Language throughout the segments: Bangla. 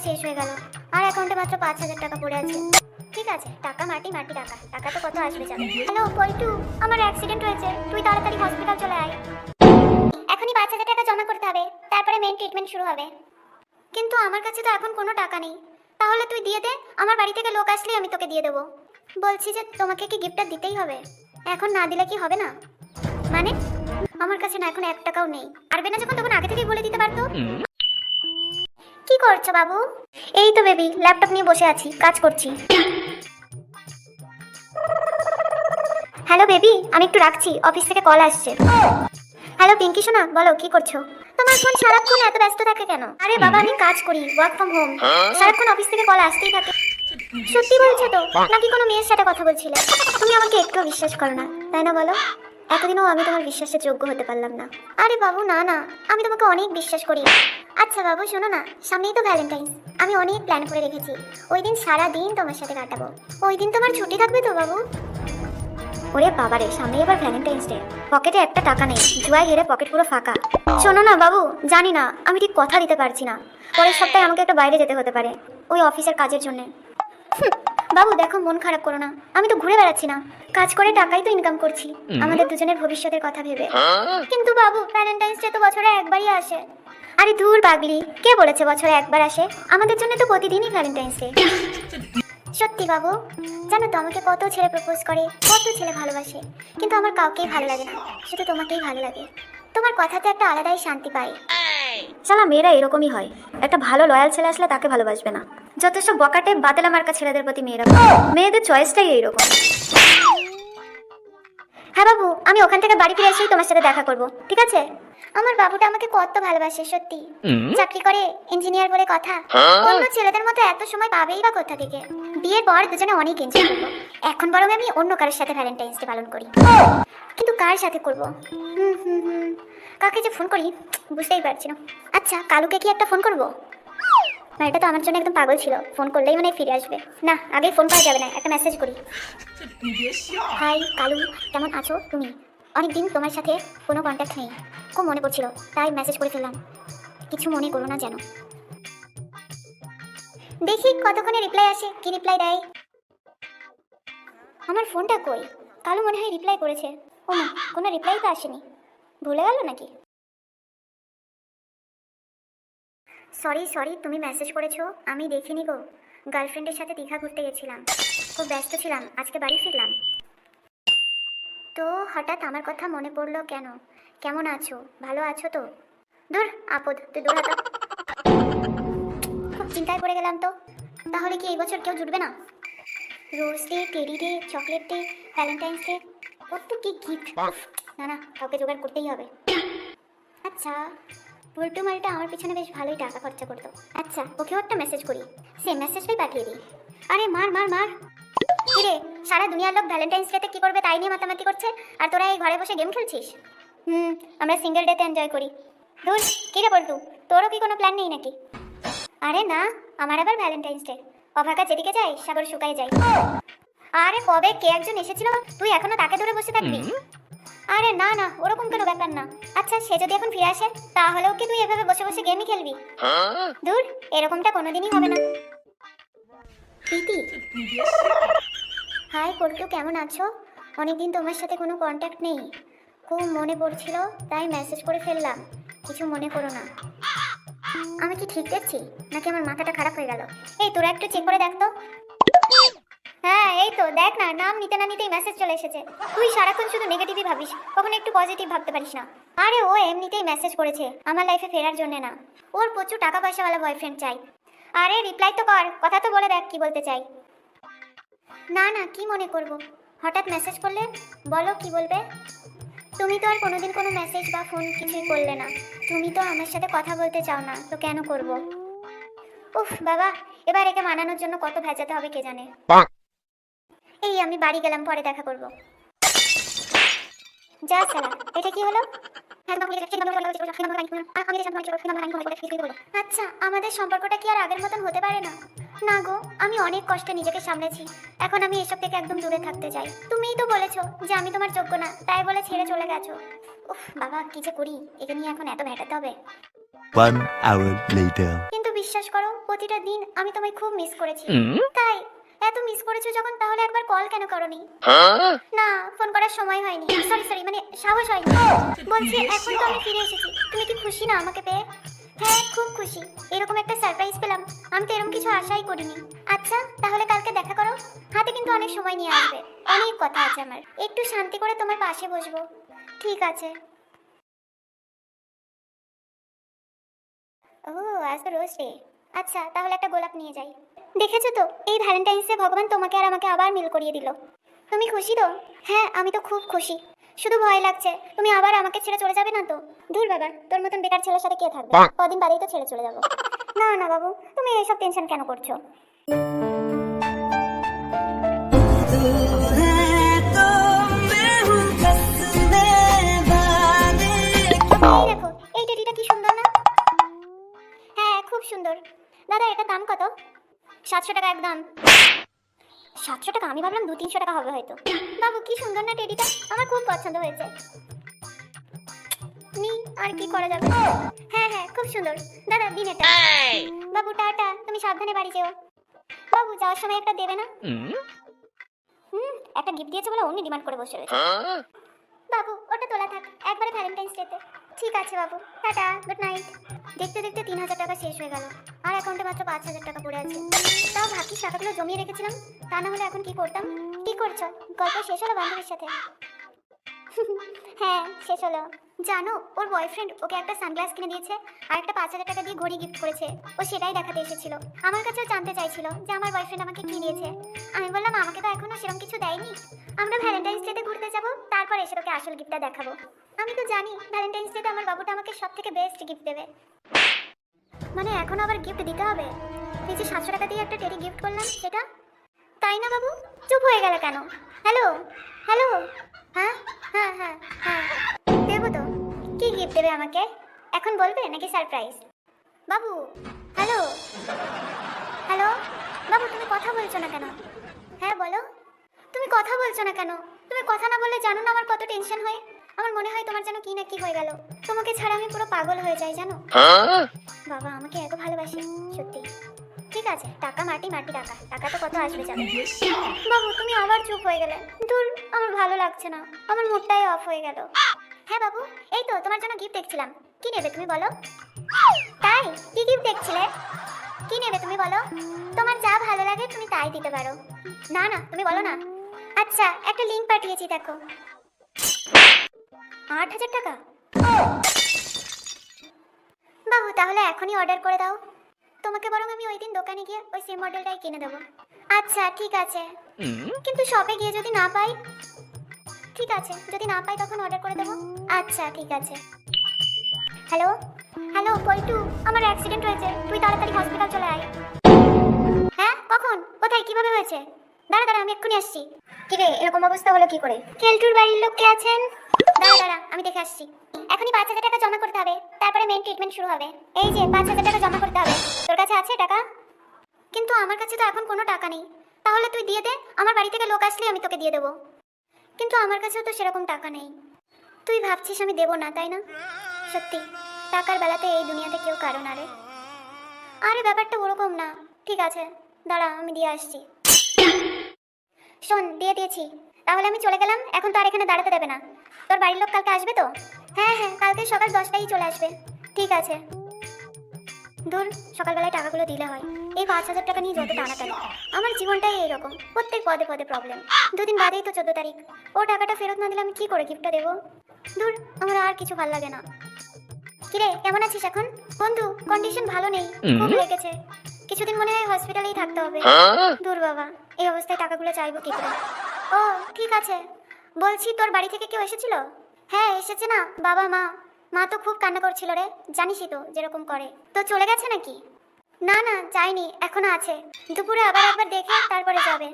শেষ হয়ে গেল, আর অ্যাকাউন্টে মাত্র 5,000 টাকা পড়ে আছে। ঠিক আছে, টাকা মাটি মাটি টাকা, টাকা তো কত আসবে যাবে। হ্যালো পল্টু, আমার অ্যাক্সিডেন্ট হয়েছে, তুই তাড়াতাড়ি হসপিটাল চলে আয়। এখনই 5,000 টাকা জমা করতে হবে, তারপরে মেন ট্রিটমেন্ট শুরু হবে। কিন্তু আমার কাছে তো এখন কোনো টাকা নেই। তাহলে তুই দিয়ে দে, আমার বাড়ি থেকে লোক আসলেই আমি তোকে দিয়ে দেবো। বলছি যে তোমাকে কি গিফটটা দিতেই হবে? এখন না দিলে কি হবে না? মানে আমার কাছে না এখন 1 টাকাও নেই। পারবে না যখন তখন আগে থেকেই বলে দিতে পারতো। কি করছো বাবু? এই তো বেবি, ল্যাপটপ নিয়ে বসে আছি, কাজ করছি। হ্যালো বেবি, আমি একটু রাখছি, অফিস থেকে কল আসছে। হ্যালো পিঙ্কি সোনা, বলো কি করছো? তোমার ফোন সারাক্ষণ এত ব্যস্ত থাকে কেন? আরে বাবা আমি কাজ করি, ওয়ার্ক ফ্রম হোম, সারাক্ষণ অফিস থেকে কল আসতেই থাকে। সত্যি বলছো তো, নাকি কোনো মেয়ের সাথে কথা বলছিলে? তুমি আমাকে একটু বিশ্বাস করো না, তাই না বলো? এতদিনও আমি তোমার বিশ্বাসের যোগ্য হতে পারলাম না। আরে বাবু না না, আমি তোমাকে অনেক বিশ্বাস করি। আচ্ছা বাবু শোনো না, সামনেই তো ভ্যালেন্টাইন্স, আমি অনেক প্ল্যান করে রেখেছি। ওই দিন সারা দিন তোমার সাথে কাটাবো। ওই দিন তোমার ছুটি থাকবে তো বাবু? ওরে বাবারে, সামনেই আবার ভ্যালেন্টাইন্স ডে, পকেটে 1 টাকা নেই, জুয়ায় হেরে পকেট পুরো ফাঁকা। শোনো না বাবু, জানি না, আমি ঠিক কথা দিতে পারছি না, পরের সপ্তাহে আমাকে একটা বাইরে যেতে হতে পারে, ওই অফিসের কাজের জন্য। বাবু দেখো, মন খারাপ করো না, আমি তো ঘুরে বেড়াচ্ছি না, কাজ করে টাকাই তো ইনকাম করছি, আমাদের দুজনের ভবিষ্যতের কথা ভেবে। কিন্তু বাবু ভ্যালেন্টাইন্স ডে তো বছরে একবারই আসে। আরে ধুর পাগলি, কে বলেছে বছরে একবার আসে? আমাদের জন্য তো প্রতিদিনই ভ্যালেন্টাইন্স ডে। সত্যি বাবু, জানো তো আমাকে কত ছেলে প্রপোজ করে, কত ছেলে ভালোবাসে, কিন্তু আমার কাউকেই ভালো লাগে না, শুধু তোমাকেই ভালো লাগে। তোমার কথাতে একটা আলাদাই শান্তি পাই। শালা মেয়েরা এরকমই হয়, একটা ভালো লয়াল ছেলে আসলে তাকে ভালোবাসবে না। যত সব বকাটে বাতেলা মার্কা ছেলেদের প্রতি মেয়েরা, মেয়েদের চয়েসটাই এইরকম। হ্যাঁ বাবু, আমি ওখান থেকে বাড়ি ফিরে এসেই তোমার সাথে দেখা করব, ঠিক আছে? আমার বাবুটা আমাকে কত ভালোবাসে সত্যি, চাকরি করে, ইঞ্জিনিয়ার বলে কথা। অন্য ছেলেদের মতো এত সময় পাবেই বা কোথা থেকে? বিয়ের পর দুজনে অনেক এনজয় করবো। এখন বরং আমি অন্য কারোর সাথে ভ্যালেন্টাইন্স ডে পালন করি, কিন্তু কার সাথে করব? কাকে যে ফোন করি বুঝতেই পারছি না। আচ্ছা কালুকে কি একটা ফোন করব? না, এটা তো আমার জন্য একদম পাগল ছিল, ফোন করলেই মানে ফিরে আসবে। না, আগে ফোন করা যাবে না, একটা মেসেজ করি। হাই কালু, কেমন আছো তুমি? অনেকদিন তোমার সাথে কোনো কন্ট্যাক্ট নেই, খুব মনে পড়ছিল, তাই মেসেজ করে ফেললাম, কিছু মনে করো না যেন। দেখি কতক্ষণে রিপ্লাই আসে, কি রিপ্লাই দেয়। আমার ফোনটা কই? কালু মনে হয় রিপ্লাই করেছে। ও মা, কোনো রিপ্লাই তো আসেনি, ভুলে গেল নাকি? সরি সরি, তুমি মেসেজ করেছো, আমি দেখিনি গো, গার্লফ্রেন্ডের সাথে দীঘা ঘুরতে গেছিলাম, খুব ব্যস্ত ছিলাম, আজকে বাড়ি ফিরলাম। তো হঠাৎ আমার কথা মনে পড়লো কেন? কেমন আছো, ভালো আছো তো? দূর আপদ, তুই দূর হতো। খুব চিন্তায় পড়ে গেলাম তো। তাহলে কি এই বছর কেউ জুটবে না? Rose day, teddy day, chocolate day, Valentine's day, কত কি গিফট। না না, কাউকে জোগাড় করতেই হবে। আচ্ছা, ভুলটু মালটা আমার পিছনে বেশ ভালোই টাকা খরচা করতো। আচ্ছা ওকেও একটা মেসেজ করি, সে মেসেজটাই পাঠিয়ে দিই। আরে মার মার মার। কিরে, সারা দুনিয়ার লোক ভ্যালেন্টাইন্স ডেতে কি করবে তাই নিয়ে মাতামাতি করছে, আর তোরা এই ঘরে বসে গেম খেলছিস? আমরা সিঙ্গেল ডেতে এনজয় করি। ধুর, কিরে বলতু, তোরও কি কোনো প্ল্যান নেই নাকি? আরে না, আমার আবার ভ্যালেন্টাইন্স ডে, অভাগা যেদিকে যায় সাগর শুকায় যায়। আরে কবে কে একজন এসেছিল, তুই এখনো তাকে ধরে বসে থাকবি? আরে না না, ওরকম কোনো ব্যাপার না। আচ্ছা সে যদি এখন ফিরে আসে, তাহলেও কি তুই এভাবে বসে বসে গেমই খেলবি? দূর, এরকমটা কোনোদিনই হবে না। প্রীতি, হাই পল্টু, কেমন আছো? অনেকদিন তোমার সাথে কোনো কন্ট্যাক্ট নেই, খুব মনে পড়ছিল, তাই মেসেজ করে ফেললাম, কিছু মনে করো না। আমি কি ঠিক দেখছি নাকি আমার মাথাটা খারাপ হয়ে গেল? এই তোরা একটু চেক করে দেখ তো। হ্যাঁ এই তো দেখ না, নাম নিতে না নিতেই মেসেজ চলে এসেছে। তুই সারাক্ষণ শুধু নেগেটিভই ভাবিস, কখনো একটু পজিটিভ ভাবতে পারিস না। আরে ও এমনিতেই মেসেজ করেছে আমার লাইফে ফেরার জন্য না, ওর প্রচুর টাকা পয়সাওয়ালা বয়ফ্রেন্ড চাই। আরে রিপ্লাই তো কর, কথা তো বলে দেখ কি বলতে চাই। না না, কি মনে করব, হঠাৎ মেসেজ করলে, বলো কি বলবে। তুমি তো আর কোনোদিন কোনো মেসেজ বা ফোন কিছুই করলে না, তুমি তো আমার সাথে কথা বলতে চাও না, তো কেন করব? উফ বাবা, এবার একে মানানোর জন্য কত ভেজাতে হবে কে জানে। এই আমি বাড়ি গেলাম, পরে দেখা করব। যা সালা, এটা কি হলো? আচ্ছা আমাদের সম্পর্কটা কি আর আগের মতন হতে পারে না? না গো, আমি অনেক কষ্টে নিজেকে সামলেছি, এখন আমি এসব থেকে একদম দূরে থাকতে চাই। তুমিই তো বলেছো যে আমি তোমার যোগ্য না, তাই বলে ছেড়ে চলে গেছো। উফ বাবা, কি যে করি, একে নিয়ে এখন এত ভেটাতে হবে। 1 hour later. কিন্তু বিশ্বাস করো প্রতিটা দিন আমি তোমায় খুব মিস করেছি। তাই এত মিস করেছো যখন তাহলে একবার কল কেন করনি? না, ফোন করার সময় হয়নি, সরি মানে সাহস হয়নি। বলছি এখন তো আমি ফিরে এসেছি, তুমি কি খুশি না আমাকে পেয়ে? হ্যাঁ খুব খুশি, এরকম একটা সারপ্রাইজ পেলাম, আমি তো এরকম কিছু আশাই করিনি। আচ্ছা তাহলে কালকে দেখা করো, হাতে কিন্তু অনেক সময় নিয়ে আসবে, অনেক কথা আছে আমার, একটু শান্তি করে তোমার পাশে বসবো। ঠিক আছে। ও আজ তো রোজ ডে। আচ্ছা তাহলে একটা গোলাপ নিয়ে যাই। দেখেছো তো এই ভ্যালেন্টাইন্সে ভগবান তোমাকে আর আমাকে আবার মিল করিয়ে দিল। তুমি খুশি তো? হ্যাঁ আমি তো খুব খুশি, শুধু ভয় লাগছে তুমি আবার আমাকে ছেড়ে চলে যাবে না তো? দূর বাবা, তোর মতন বেকার ছেলের সাথে কে থাকবে, কদিন বাদেই তো ছেড়ে চলে যাবো। না না বাবু, তুমি এইসব টেনশন কেন করছো? এই দেখো এই টেডিটা কি সুন্দর না? হ্যাঁ খুব সুন্দর। দাদা এটা দাম কত? 700 টাকা একদম। 700 টাকা? আমি ভাবলাম 200-300 টাকা হবে হয়তো। বাবু কি সুন্দর না টেডিটা, আমার খুব পছন্দ হয়েছে। নি আর কি করা যাবে। হ্যাঁ হ্যাঁ খুব সুন্দর। দাদা দিন এটা। বাবু টাটা, তুমি সাবধানে বাড়ি যেও। বাবু যাওয়ার সময় একটা দেবে না? একটা গিফট দিয়েছে বলে অন্য ডিমান্ড করে বসে রয়েছে। বাবু ওটা তোলা থাক, একবারে ভ্যালেন্টাইন্স ডেতে। ঠিক আছে বাবু, টাটা, গুড নাইট। দেখতে দেখতে 3000 টাকা শেষ হয়ে গেল, আর অ্যাকাউন্টে মাত্র 5000 টাকা পড়ে আছে। তাও ভাগ্যিস টাকাগুলো জমিয়ে রেখেছিলাম, তা না হলে এখন কি করতাম। কি করছো? গল্প শেষ হলো বান্ধবীর সাথে? হ্যাঁ শেষ হলো। জানো ওর বয়ফ্রেন্ড ওকে একটা সানগ্লাস কিনে দিয়েছে আর একটা 5000 টাকা দিয়ে ঘড়ি গিফট করেছে। ও সেটাই দেখাতে এসেছিল, আমার কাছেও জানতে চাইছিল যে আমার বয়ফ্রেন্ড আমাকে কি দিয়েছে। আমি বললাম আমাকে তো এখনো সেরকম কিছু দেয়নি, আমরা ভ্যালেন্টাইন্স ডেতে ঘুরতে যাব, তারপর এসে তোকে আসল গিফটটা দেখাবো। আমি তো জানি ভ্যালেন্টাইন্স ডেতে আমার বাবুটা আমাকে সব থেকে বেস্ট গিফট দেবে। মানে এখন আবার গিফট দিতে হবে? এই যে 700 টাকা দিয়ে একটা টেডি গিফট করলাম সেটা? তাই না বাবু, চুপ হয়ে গেল কেন? হ্যালো হ্যালো, হ্যাঁ হ্যাঁ হ্যাঁ হ্যাঁ দেবো তো। কি গিফট দেবে আমাকে এখন বলবে নাকি সারপ্রাইজ? বাবু হ্যালো হ্যালো, বাবু তুমি কথা বলছো না কেন? হ্যাঁ বলো, তুমি কথা বলছো না কেন? তুমি কথা না বললে জানো না আমার কত টেনশন হয়। আমার মনে হয় তোমার যেন কি না কি হয়ে গেল, তোমাকে ছাড়া আমি পুরো পাগল হয়ে যাই জানো। বাবা আমাকে এত ভালোবাসে সত্যি। ঠিক আছে টাকা মাটি মাটি, টাকা টাকা তো কত আসবে যাবে। বাবু তুমি আবার চুপ হয়ে গেলে, দূর আমার ভালো লাগছে না, আমার মুডটাই অফ হয়ে গেল। হ্যাঁ বাবু এই তো তোমার জন্য গিফট দেখছিলাম, কি নেবে তুমি বলো? তাই কি গিফট দেখছিলে? কি নেবে তুমি বলো? তোমার যা ভালো লাগে তুমি তাই দিতে পারো। না না তুমি বলো না। আচ্ছা একটা লিংক পাঠিয়েছি দেখো। 8000 টাকা? বাবু তাহলে এখনই অর্ডার করে দাও, তোমাকে বরং আমি ওই দিন দোকানে গিয়ে ওই সেম মডেলটাই কিনে দেবো। আচ্ছা ঠিক আছে, কিন্তু শপে গিয়ে যদি না পাই? ঠিক আছে যদি না পাই তখন অর্ডার করে দেবো। আচ্ছা ঠিক আছে। হ্যালো হ্যালো পল্টু, আমার অ্যাক্সিডেন্ট হয়েছে, তুই তাড়াতাড়ি হসপিটাল চলে আয়। হ্যাঁ কখন, কোথায়, কিভাবে হয়েছে? দাঁড়া দাঁড়া আমি এক্ষুনি আসছি। কিরে এরকম অবস্থা হলো কি করে? কেলটুর বাড়ির লোক কে আছেন? দাঁড়া দাঁড়া আমি দেখে আসছি। এখনই 5000 টাকা জমা করতে হবে, তারপরে মেইন ট্রিটমেন্ট শুরু হবে। এই যে 5000 টাকা জমা করতে হবে, তোর কাছে আছে টাকা? কিন্তু আমার কাছে তো এখন কোনো টাকা নেই। তাহলে তুই দিয়ে দে, আমার বাড়ি থেকে লোক আসলে আমি তোকে দিয়ে দেবো। কিন্তু আমার কাছেও তো সেরকম টাকা নেই। তুই ভাবছিস আমি দেবো না তাই না? সত্যি টাকার বেলাতে এই দুনিয়াতে কেউ কারো না রে। আরে ব্যাপারটা ওরকম না। ঠিক আছে দাঁড়া আমি দিয়ে আসছি। শোন দিয়ে দিয়েছি, তাহলে আমি চলে গেলাম, এখন তো আর এখানে দাঁড়াতে দেবে না। তোর বাড়ির লোক কালকে আসবে তো? হ্যাঁ হ্যাঁ কালকে সকাল 10টায় চলে আসবে। ঠিক আছে। দূর সকালবেলায় টাকাগুলো দিলে হয়, এই 5000 টাকা নিয়ে যত টানাটানি, আমার জীবনটাই এইরকম, প্রত্যেক পদে পদে প্রবলেম। দুদিন বাদেই তো 14 তারিখ, ও টাকাটা ফেরত না দিলে আমি কি করে গিফটটা দেবো? দূর আমার আর কিছু ভালো লাগে না। কিরে কেমন আছিস এখন? বন্ধু কন্ডিশন ভালো নেই, খুব লেগেছে, কিছুদিন মনে হয় হসপিটালেই থাকতে হবে। দূর বাবা এই অবস্থায় টাকাগুলো চাইবো কি করে? ও ঠিক আছে, বলছি তোর বাড়ি থেকে কেউ এসেছিল? হ্যাঁ এসেছে না, বাবা মা। মা তো খুব কান্না করছিল রে, জানিসই তো যেরকম করে। তো চলে গেছে নাকি? না না যায়নি, এখনো আছে, দুপুরে আবার একবার দেখে তারপরে যাবে।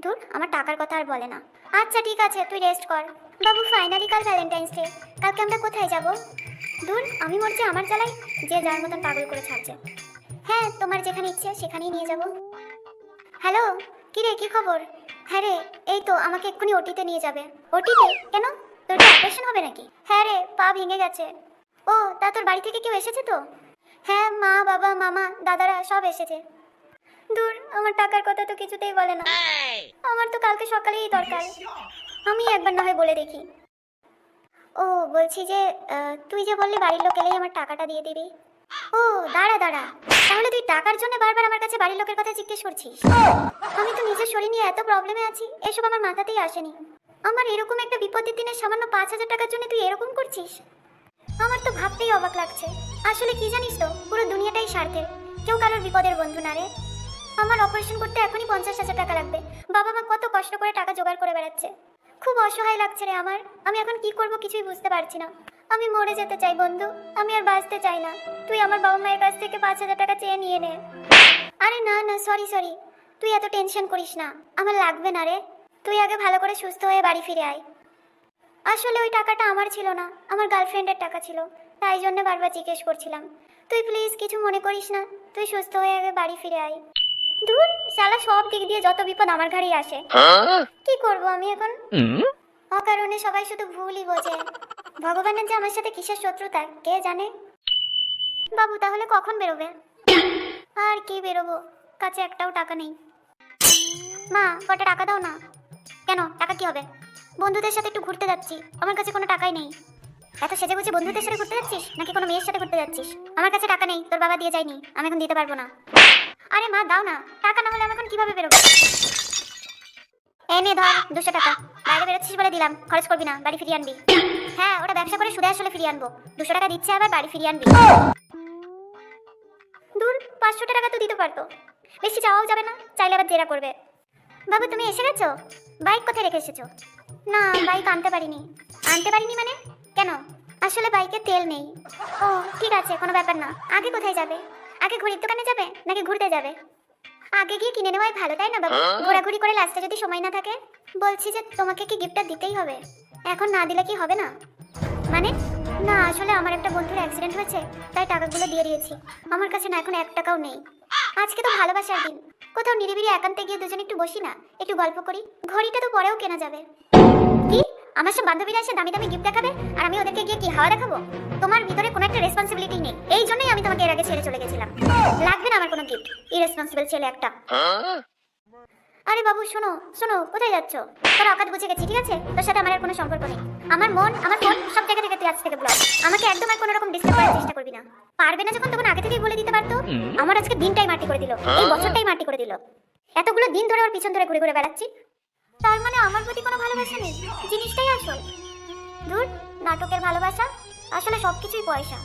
দূর আমার টাকার কথা আর বলে না। আচ্ছা ঠিক আছে তুই রেস্ট কর। বাবু ফাইনালি কাল ভ্যালেন্টাইন্স ডে, কালকে আমরা কোথায় যাব? দূর আমি মরছি আমার জ্বালাই, যে যার মতন পাগল করে ছাড়ছে। হ্যাঁ তোমার যেখানে ইচ্ছে সেখানেই নিয়ে যাব। হ্যালো কিরে কি খবর? হ্যাঁ রে এই তো আমাকে এক্ষুনি ওটিতে নিয়ে যাবে। ওটিতে কেন, তোর কি অপারেশন হবে নাকি? হ্যাঁ রে পা ভেঙে গেছে। ও তা তোর বাড়ি থেকে কেউ এসেছে তো? হ্যাঁ, মা বাবা মামা দাদারা সব এসেছে। দূর, আমার টাকার কথা তো কিছুতেই বলে না। আমার তো কালকে সকালেই দরকার। আমি একবার না হয় বলে দেখি। ও বলছি যে তুই যে বললি বাড়ির লোক এলেই আমার টাকাটা দিয়ে দিবি। ও দাঁড়া দাঁড়া, তাহলে তুই টাকার জন্য বারবার আমার কাছে বাড়ির লোকের কথা জিজ্ঞেস করছিস? আমি তো নিজের শরীর নিয়ে এত প্রবলেমে আছি, এসব আমার মাথাতেই আসেনি। আমার এরকম একটা বিপদের দিনে সামান্য 5,000 টাকার জন্য তুই এরকম করছিস? আমার তো ভাবতেই অবাক লাগছে। আসলে কি জানিস তো, পুরো দুনিয়াটাই স্বার্থের, কেউ কারোর বিপদের বন্ধু না রে। আমার অপারেশন করতে এখনই 50,000 টাকা লাগবে। বাবা মা কত কষ্ট করে টাকা জোগাড় করে বেড়াচ্ছে। খুব অসহায় লাগছে রে আমার। আমি এখন কি করব কিছুই বুঝতে পারছি না। আমি মরে যেতে চাই বন্ধু, আমি আর বাঁচতে চাই না। তুই আমার বাবা মায়ের কাছ থেকে 5,000 টাকা চেয়ে নিয়ে নে। আরে না না, সরি সরি, তুই এত টেনশন করিস না, আমার লাগবে না রে। তুই আগে ভালো করে সুস্থ হয়ে বাড়ি ফিরে আয়। আসলে ওই টাকাটা আমার ছিল না, আমার গার্লফ্রেন্ডের টাকা ছিল, তাই জন্য বারবার জিজ্ঞেস করছিলাম। তুই প্লিজ কিছু মনে করিস না, তুই সুস্থ হয়ে আগে বাড়ি ফিরে আয়। দূর শালা, সব দিক দিয়ে যত বিপদ আমার ঘাড়েই আসে। কি করব আমি এখন? অকারণে সবাই শুধু ভুলই বোঝে। ভগবানের যে আমার সাথে কিসের শত্রুতা কে জানে। বাবু তাহলে কখন বেরোবে? আর কি বেরোবো, কাছে একটাও টাকা নেই। মা কটা টাকা দাও না। কেন, টাকা কি হবে? বন্ধুদের সাথে একটু ঘুরতে যাচ্ছি, আমার কাছে কোনো টাকাই নেই। এত সেজে গুজে বন্ধুদের সাথে ঘুরতে যাচ্ছিস নাকি কোনো মেয়ের সাথে ঘুরতে যাচ্ছিস? আমার কাছে টাকা নেই, তোর বাবা দিয়ে যায়নি, আমি এখন দিতে পারবো না। আরে মা দাও না, টাকা না হলে আমি এখন কিভাবে বেরোবো? এই নে ধর 200 টাকা। বাইরে বেরোচ্ছিস বলে দিলাম, খরচ করবি না, বাড়ি ফিরিয়ে আনবি। হ্যাঁ, ওটা ব্যবসা করে সুদে আসলে ফিরিয়ে আনবো। 200 টাকা দিচ্ছে, আবার বাড়ি ফিরিয়ে আনবি। দূর, 500 টাকা তো দিতে পারতো। বেশি চাওয়াও যাবে না, চাইলে আবার জেরা করবে। বাবু তুমি এসে গেছো? বাইক কোথায় রেখে এসেছো? না, বাইক আনতে পারিনি। আনতে পারিনি মানে? কেন? আসলে বাইকে তেল নেই। ও ঠিক আছে, কোনো ব্যাপার না। আগে কোথায় যাবে? আগে ঘড়ির দোকানে যাবে নাকি ঘুরতে যাবে? আগে গিয়ে কিনে নেওয়াই ভালো, তাই না বাবু? ঘোরাঘুরি করে লাস্টে যদি সময় না থাকে। বলছি যে তোমাকে কি গিফটটা দিতেই হবে? এখন না দিলে কি হবে না? মানে? না আসলে আমার একটা বন্ধুর অ্যাক্সিডেন্ট হয়েছে, তাই টাকাগুলো দিয়ে দিয়েছি। আমার কাছে না এখন 1 টাকাও নেই। আজকে তো ভালোবাসার দিন, কোথাও নিরিবিলি একান্তে গিয়ে দুজন একটু বসি না, একটু গল্প করি। ঘড়িটা তো পরেও কেনা যাবে। কি আমার সব বান্ধবীরা এসে দামি দামি গিফট দেখাবে আর আমি ওদেরকে গিয়ে কি হাওয়া দেখাবো? তোমার ভিতরে কোনো একটা রেসপন্সিবিলিটি নেই, এই জন্যই আমি তোমাকে এর আগে ছেড়ে চলে গেছিলাম। লাগবে না আমার কোনো গিফট, ইরেসপন্সিবল ছেলে একটা। আরে বাবু শোনো শোনো, কোথায় যাচ্ছ? তোর অকাত বুঝে গেছি, ঠিক আছে? তোর সাথে আমার আর কোনো সম্পর্ক নেই। আমার মন আমার ফোন সব জায়গা থেকে তুই আজ থেকে ব্লক। আমাকে একদম আর কোনো রকম ডিস্টার্ব করার চেষ্টা করবি না। পারবে না যখন তখন আগে থেকেই বলে দিতে পারতো। আমার আজকে দিনটাই মাটি করে দিল, এই বছরটাই মাটি করে দিল। এতগুলো দিন ধরে ওর পিছন ধরে ঘুরে ঘুরে বেড়াচ্ছি, তার মানে আমার প্রতি কোনো ভালোবাসা নেই? জিনিসটাই আসল। ধুর, নাটকের ভালোবাসা, আসলে সবকিছুই পয়সা।